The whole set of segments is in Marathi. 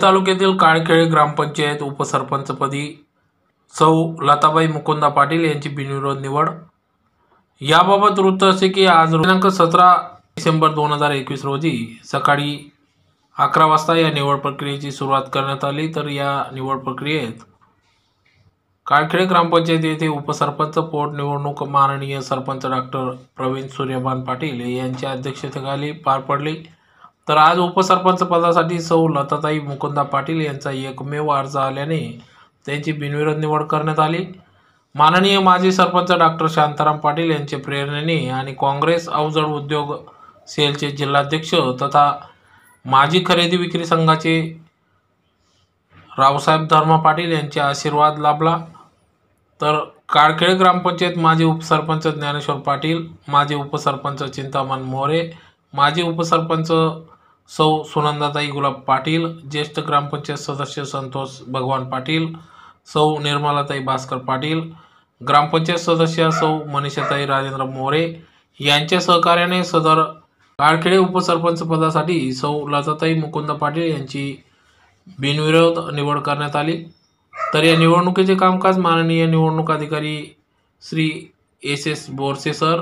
तालुक्यातील काळखेडे ग्रामपंचायत उपसरपंचपदी सौ लताबाई मुकुंदा पाटील यांची बिनविरोध निवड। याबाबत वृत्त असे की आज दिनांक 17 डिसेंबर 2021 रोजी सकाळी 11 वाजता या निवड प्रक्रियेची सुरुवात करण्यात आली। तर या निवड प्रक्रियेत काळखेडे ग्रामपंचायत येथे उपसरपंच पोटनिवडणूक माननीय सरपंच डॉक्टर प्रवीण सूर्यभान पाटील यांच्या अध्यक्षतेखाली पार पडली। तर आज उपसरपंच पदासाठी सौ लताताई मुकुंदा पाटील यांचा एकमेव अर्ज आल्याने त्यांची बिनविरोध निवड करण्यात आली। माननीय माजी सरपंच डॉक्टर शांताराम पाटील यांच्या प्रेरणेने आणि काँग्रेस अवजड उद्योग सेलचे जिल्हाध्यक्ष तथा माजी खरेदी विक्री संघाचे रावसाहेब धर्मा पाटील यांचे आशीर्वाद लाभला। तर काळखेडे ग्रामपंचायत माजी उपसरपंच ज्ञानेश्वर पाटील, माजी उपसरपंच चिंतामण मोरे, माजी उपसरपंच सौ सुनंदाताई गुलाब पाटील, ज्येष्ठ ग्रामपंचायत सदस्य संतोष भगवान पाटील, सौ निर्मलाताई भास्कर पाटील, ग्रामपंचायत सदस्य सौ मनीषाताई राजेंद्र मोरे यांच्या सहकार्याने सदर काळखेडे उपसरपंच पदासाठी सौ लताताई मुकुंद पाटील यांची बिनविरोध निवड करण्यात आली। तर या निवडणुकीचे कामकाज माननीय निवडणूक अधिकारी श्री एस बोरसे सर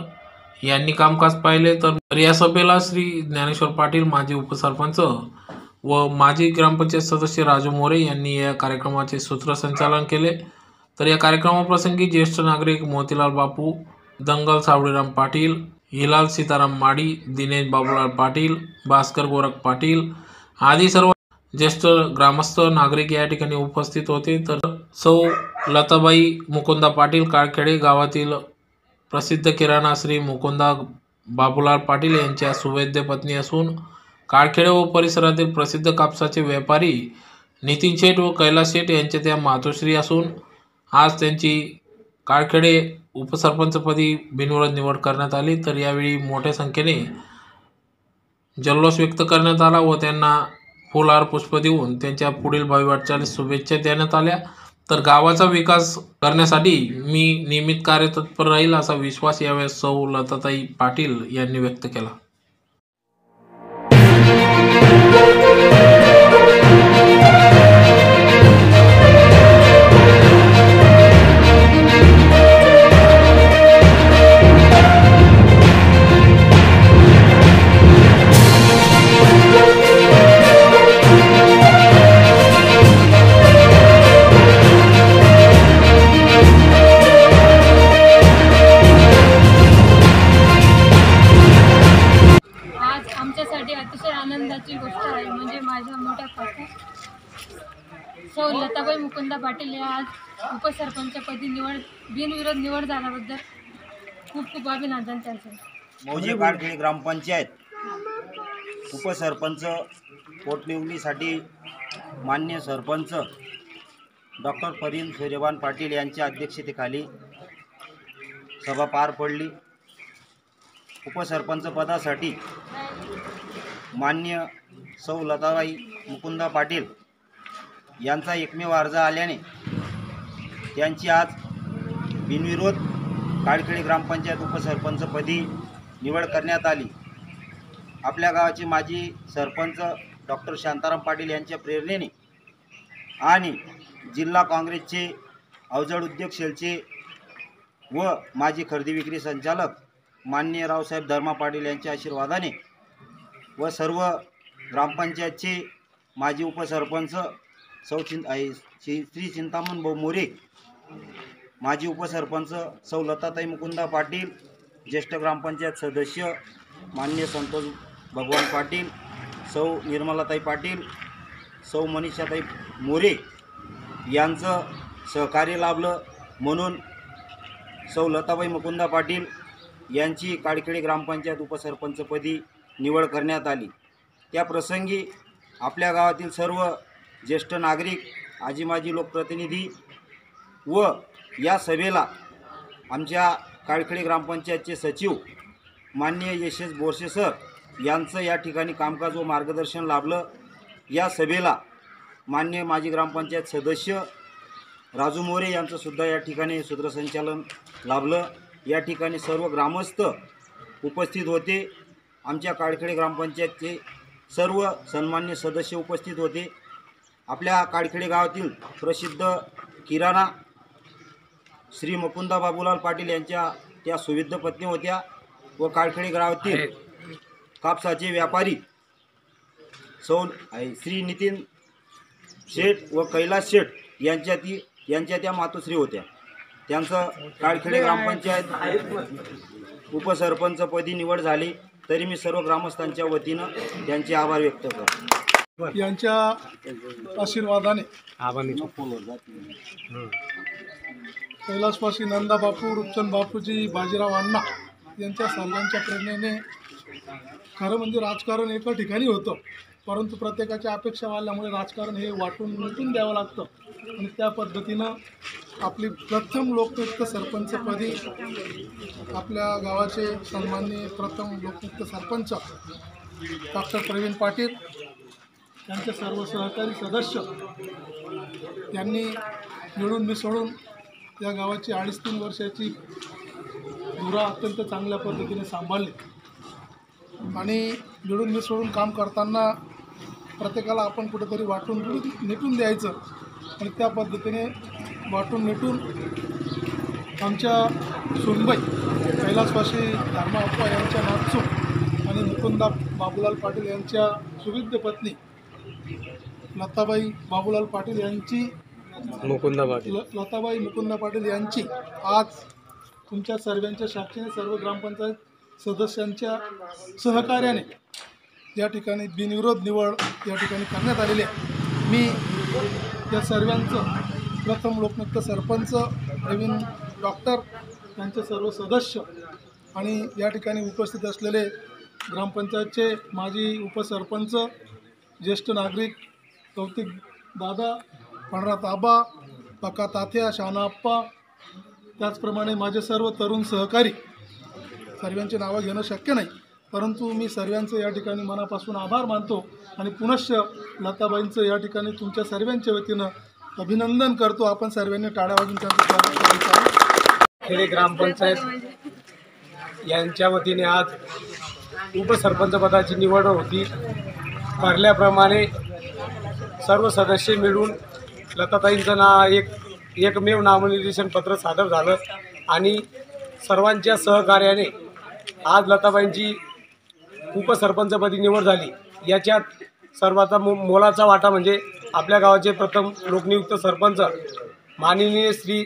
यांनी कामकाज पाहिले। तर या सभेला श्री ज्ञानेश्वर पाटील माजी उपसरपंच व माजी ग्रामपंचायत सदस्य राजू मोरे यांनी या कार्यक्रमाचे सूत्रसंचालन केले। तर या कार्यक्रमाप्रसंगी ज्येष्ठ नागरिक मोतीलाल बापू, दंगल सावळीराम पाटील, हिलाल सीताराम माडी, दिनेश बाबूलाल पाटील, भास्कर गोरख पाटील आदी सर्व ज्येष्ठ ग्रामस्थ नागरिक या ठिकाणी उपस्थित होते। तर सौ लताबाई मुकुंदा पाटील काळखेडे गावातील प्रसिद्ध किराणा श्री मुकुंदा बाबूलाल पाटील यांच्या सुवैद्य पत्नी असून काळखेडे व परिसरातील प्रसिद्ध कापसाचे व्यापारी नितीन शेठ व कैलास शेठ यांच्या त्या मातोश्री असून आज त्यांची काळखेडे उपसरपंचपदी बिनविरोध निवड करण्यात आली। तर यावेळी मोठ्या संख्येने जल्लोष व्यक्त करण्यात आला व त्यांना फुलहार पुष्प देऊन त्यांच्या पुढील भावी वाटचालीस शुभेच्छा देण्यात आल्या। तर गावाचा विकास करण्यासाठी मी नियमित कार्यतत्पर राहील असा विश्वास यावेळी सौ लताताई पाटील यांनी व्यक्त केला। आमच्यासाठी अतिशय आनंदाची गोष्ट आहे। म्हणजे माझ्या मोठ्या काका सौ लताबाई मुकुंदा पाटील या आज उपसरपंचपदी बिनविरोध निवड झाल्याबद्दल खूप खूप अभिनंदन त्यांचं। मौजे काळखेडे ग्रामपंचायत उपसरपंच पोटनिवडणुकीसाठी मान्य सरपंच डॉक्टर प्रवीण सूर्यभान पाटील यांच्या अध्यक्षतेखाली सभा पार पडली। उपसरपंच पदासाठी मान्य सौ लताबाई मुकुंदा पाटील यांचा एकमेव अर्ज आल्याने त्यांची आज बिनविरोध काळखेडे ग्रामपंचायत उपसरपंचपदी निवड करण्यात आली। आपल्या गावाचे माजी सरपंच डॉक्टर शांताराम पाटील यांच्या प्रेरणेने आणि जिल्हा काँग्रेसचे अवजड उद्योग सेलचे व माजी खरेदी विक्री संचालक माननीय रावसाहेब धर्मा पाटील यांच्या आशीर्वादाने व सर्व ग्रामपंचायतचे माजी उपसरपंच श्री चिंतामण मोरे, माजी उपसरपंच सौ लताताई मुकुंदा पाटील, ज्येष्ठ ग्रामपंचायत सदस्य माननीय संतोष भगवान पाटील, सौ निर्मलाताई पाटील, सौ मनीषाताई मोरे यांचं सहकार्य लाभलं म्हणून सौ लताबाई मुकुंदा पाटील यांची काळखेडे ग्रामपंचायत उपसरपंचपदी निवड करण्यात आली। त्या प्रसंगी आपल्या गावातील सर्व ज्येष्ठ नागरिक, आजी माजी लोकप्रतिनिधी व या सभेला आमच्या काळखेडे ग्रामपंचायतचे सचिव माननीय एस बोरसे सर यांचं या ठिकाणी कामकाज व मार्गदर्शन लाभलं। या सभेला माननीय माजी ग्रामपंचायत सदस्य राजू मोरे यांचं सुद्धा या ठिकाणी सूत्रसंचालन लाभलं। या ठिकाणी सर्व ग्रामस्थ उपस्थित होते। आमच्या काळखेडे ग्रामपंचायतचे सर्व सन्मान्य सदस्य उपस्थित होते। आपल्या काळखेडे गावातील प्रसिद्ध किराणा श्री मुकुंदा बाबूलाल पाटील यांच्या त्या सुविध पत्नी होत्या व काळखेडे गावातील कापसाचे व्यापारी श्री नितीन शेठ व कैलास शेठ यांच्या त्या मातोश्री होत्या. त्यांचं काळखेडे ग्रामपंचायत उपसरपंचपदी निवड झाली. तरी मी सर्व ग्रामस्थांच्या वतीनं त्यांचे आभार व्यक्त करतो. यांच्या आशीर्वादाने कैलासवासी नंदा बापू, रूपचंद बापूजी, बाजीराव अण्णा यांच्या सर्वांच्या प्रेरणेने खरं म्हणजे राजकारण एका ठिकाणी होतं, परंतु प्रत्येकाच्या अपेक्षा वाढल्यामुळे राजकारण हे वाटून द्यावं लागतं आणि त्या पद्धतीनं आपली प्रथम लोकनियुक्त सरपंचपदी आपल्या गावाचे सन्माननीय प्रथम लोकनियुक्त सरपंच डॉक्टर प्रवीण पाटील त्यांचे सर्व सहकारी सदस्य यांनी मिळून मिसळून या गावाची 2.5-3 वर्षाची धुरा अत्यंत चांगल्या पद्धतीने सांभाळली आणि मिळून मिसळून काम करताना प्रत्येकाला आपण कुठेतरी वाटून नेटून द्यायचं आणि त्या पद्धतीने वाटून नेटून आमच्या सुनबाई कैलासवासी धर्माप्पा यांच्या नाचून आणि मुकुंदा बाबूलाल पाटील यांच्या सुविध पत्नी लताबाई बाबूलाल पाटील यांची लताबाई मुकुंदा पाटील यांची आज तुमच्या सर्वांच्या साक्षीने सर्व ग्रामपंचायत सदस्यांच्या सहकार्याने या ठिकाणी बिनविरोध निवड या ठिकाणी करण्यात आलेली आहे. मी या सर्वांचं प्रथम लोकनियुक्त सरपंच प्रवीण डॉक्टर यांचे सर्व सदस्य आणि या ठिकाणी उपस्थित असलेले ग्रामपंचायतचे माजी उपसरपंच, ज्येष्ठ नागरिक कौतिक दादा, पंढरात आबा, पक्का तात्या, शहानाप्पा, त्याचप्रमाणे माझे सर्व तरुण सहकारी, सर्वांची नावं घेणं शक्य नाही, परंतु मी सर्वांचं या ठिकाणी मनापासून आभार मानतो आणि पुनश्च लताबाईंचं या ठिकाणी तुमच्या सर्वांच्या वतीनं अभिनंदन करतो. आपण सर्वांनी टाळ्या वाजून त्यांचं स्वागत करायचं आहे. खेडे ग्रामपंचायत यांच्या वतीने आज उपसरपंच पदाची निवड होती. ठरल्याप्रमाणे सर्व सदस्य मिळून लताताईंचं एकमेव नामनिर्देशन पत्र सादर झालं आणि सर्वांच्या सहकार्याने आज लताबाईंची उपसरपंचपदी निवड झाली. याच्यात सर्वांचा मोलाचा वाटा म्हणजे आपल्या गावाचे प्रथम लोकनियुक्त सरपंच माननीय श्री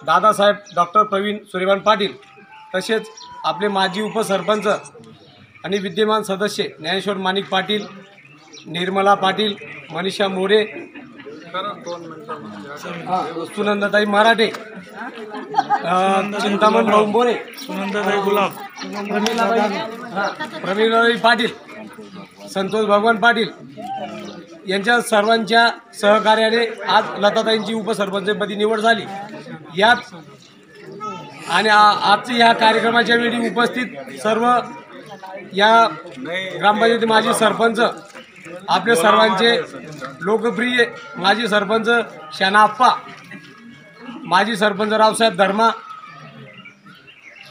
दादासाहेब डॉक्टर प्रवीण सूर्यमान पाटील, तसेच आपले माजी उपसरपंच आणि विद्यमान सदस्य ज्ञानेश्वर माणिक पाटील, निर्मला पाटील, मनीषा मोरे, सुनंदाताई मराठे, चिंतामण बोंबोरे, सुनंदाताई गुलाब, प्रवीणाताई पाटील, संतोष भगवान पाटील यांच्या सर्वांच्या सहकार्याने आज लताताईंची उपसरपंचपदी निवड झाली. यात आणि आजच्या या कार्यक्रमाच्या वेळी उपस्थित सर्व या ग्रामपंचायती माजी सरपंच, आपले सर्वांचे लोकप्रिय माजी सरपंच शहानाप्पा, माजी सरपंच रावसाहेब धर्मा,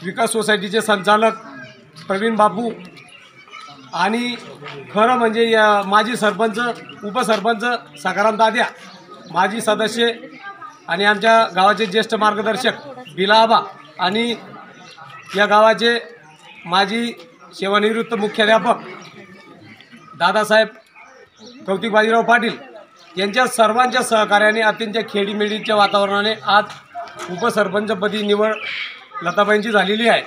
विकास सोसायटीचे संचालक प्रवीण बापू आणि खरं म्हणजे या माजी सरपंच उपसरपंच सकाराम दाद्या, माजी सदस्य आणि आमच्या गावाचे ज्येष्ठ मार्गदर्शक बिलाबा आणि या गावाचे माजी सेवानिवृत्त मुख्याध्यापक दादासाहेब कौतिक बाजीराव पाटील यांच्या सर्वांच्या सहकार्याने अत्यंत खेडीमेडीच्या वातावरणाने आज उपसरपंचपदी निवड लताबाईंची झालेली आहे.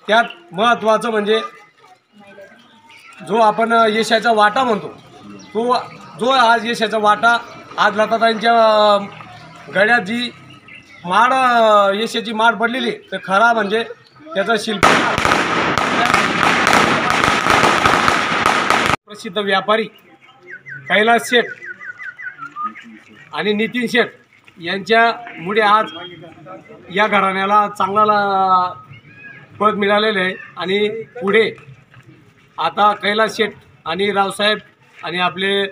त्यात महत्त्वाचं म्हणजे जो आपण यशाचा वाटा म्हणतो जो आज यशाचा वाटा आज लताताईंच्या गळ्यात जी माळ यशाची माळ पडलेली तर खरा म्हणजे त्याचा शिल्पकार प्रसिद्ध व्यापारी कैलास शेठ आणि नितीन शेठ यांच्यामुळे आज या घराण्याला चांगला पद मिळालेलं आहे आणि पुढे आता कैलास शेठ आणि रावसाहेब आणि आपले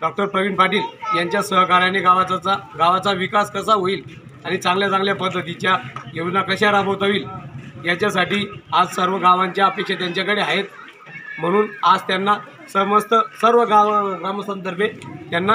डॉक्टर प्रवीण पाटील यांच्या सहकार्याने गावाचा विकास कसा होईल आणि चांगल्या पद्धतीच्या योजना कशा राबवता येईल याच्यासाठी आज सर्व गावांच्या अपेक्षा त्यांच्याकडे आहेत. म्हणून आज त्यांना समस्त सर्व गाव ग्रामस्थांतर्फे त्यांना